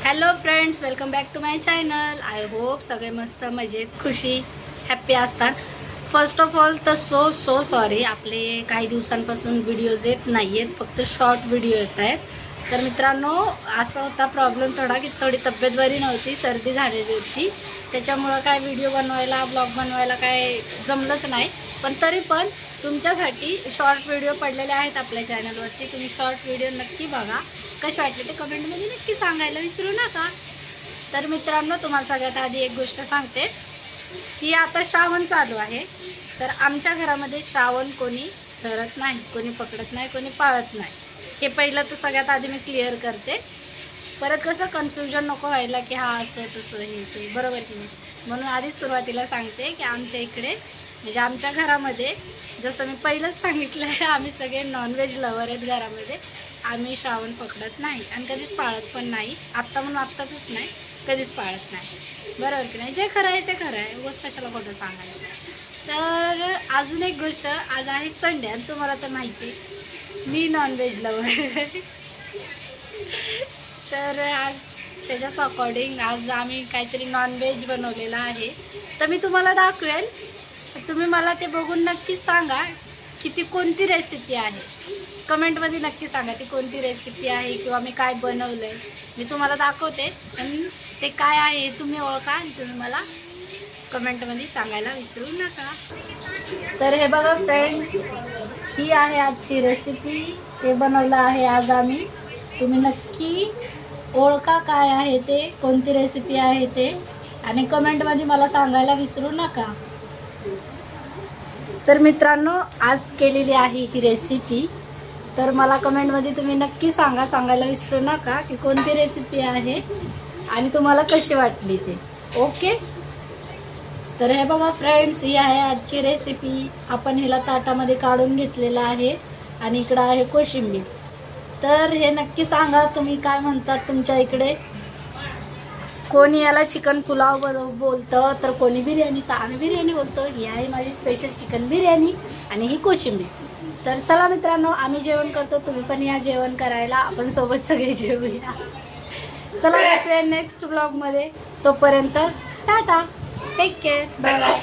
Hello friends, welcome back to my channel. I hope सगळे मस्त मजेत खुशी हॅप्पी असतात. फर्स्ट ऑफ ऑल तर सो सॉरी, आपले काही दिवसांपासून व्हिडिओज येत नाही आहेत, फक्त शॉर्ट व्हिडिओ येत आहेत. तर मित्रांनो, असा होता प्रॉब्लेम थोडा की थोडी तब्येत बरी नव्हती, सर्दी झालेली होती, त्याच्यामुळं काय व्हिडिओ बनवायला ब्लॉग बनवायला काय जमलंच नाही. पण तरी पण तुमच्यासाठी शॉर्ट व्हिडिओ पडलेले आहेत आपल्या चॅनलवरती. तुम्ही शॉर्ट व्हिडिओ नक्की बघा, कसे वाटले ते कमेंटमध्ये नक्की सांगायला विसरू नका. तर मित्रांनो, तुम्हाला सगळ्यात आधी एक गोष्ट सांगते की आता श्रावण चालू आहे. तर आमच्या घरामध्ये श्रावण कोणी धरत नाही, कोणी पकडत नाही, कोणी पाळत नाही. हे पहिलं तर सगळ्यात आधी मी क्लिअर करते. परत कसं कन्फ्युजन नको व्हायला की हा असं तसं हे ते, बरोबर की नाही. म्हणून आधीच सुरुवातीला सांगते की आमच्या इकडे म्हणजे आमच्या घरामध्ये, जसं मी पहिलंच सांगितलं आहे, आम्ही सगळे नॉनव्हेज लवर आहेत घरामध्ये. आम्ही श्रावण पकडत नाही आणि कधीच पाळत पण नाही. आत्ता म्हणून आत्ताच नाही, कधीच पाळत नाही, बरोबर की नाही. जे खरं आहे ते खरं आहे, उगाच कशाला खोटं सांगायचं. तर अजून एक गोष्ट, आज आहे संडे आणि तुम्हाला तर माहिती मी नॉनव्हेज लवर. तर आज त्याच्याच अकॉर्डिंग आज आम्ही काहीतरी नॉनव्हेज बनवलेलं आहे. तर मी तुम्हाला दाखवेल, तुम्ही मला ते बघून नक्कीच सांगा की ती कोणती रेसिपी आहे. कमेंटमध्ये नक्की सांगा ती कोणती रेसिपी आहे किंवा मी काय बनवलं आहे. मी तुम्हाला दाखवते आणि ते काय आहे हे तुम्ही ओळखा आणि तुम्ही मला कमेंटमध्ये सांगायला विसरू नका. तर हे बघा फ्रेंड्स, ही आहे आजची रेसिपी. ते बनवलं आहे आज आम्ही. तुम्ही नक्की ओळखा काय आहे ते, कोणती रेसिपी आहे ते, आणि कमेंटमध्ये मला सांगायला विसरू नका. तर मित्रांनो, आज केलेली आहे ही रेसिपी. तर मला कमेंटमध्ये तुम्ही नक्की सांगायला विसरू नका की कोणती रेसिपी आहे आणि तुम्हाला कशी वाटली ते. ओके. तर हे बघा फ्रेंड्स, ही आहे आजची रेसिपी. आपण हिला ताटामध्ये काढून घेतलेलं आहे आणि इकडं आहे कोशिंबीर. तर हे नक्की सांगा तुम्ही काय म्हणतात तुमच्या इकडे. कोणी याला चिकन पुलाव बोलतं, तर कोणी बिर्याणी, तर आम्ही बिर्याणी बोलतो. ही आहे माझी स्पेशल चिकन बिर्याणी आणि ही कोशिंबीर. तर चला मित्रांनो, आम्ही जेवण करतो, तुम्ही पण या जेवण करायला, आपण सोबत सगळे जेवूया. चला भेटूया नेक्स्ट ब्लॉगमध्ये. तोपर्यंत tata, take care, bye bye.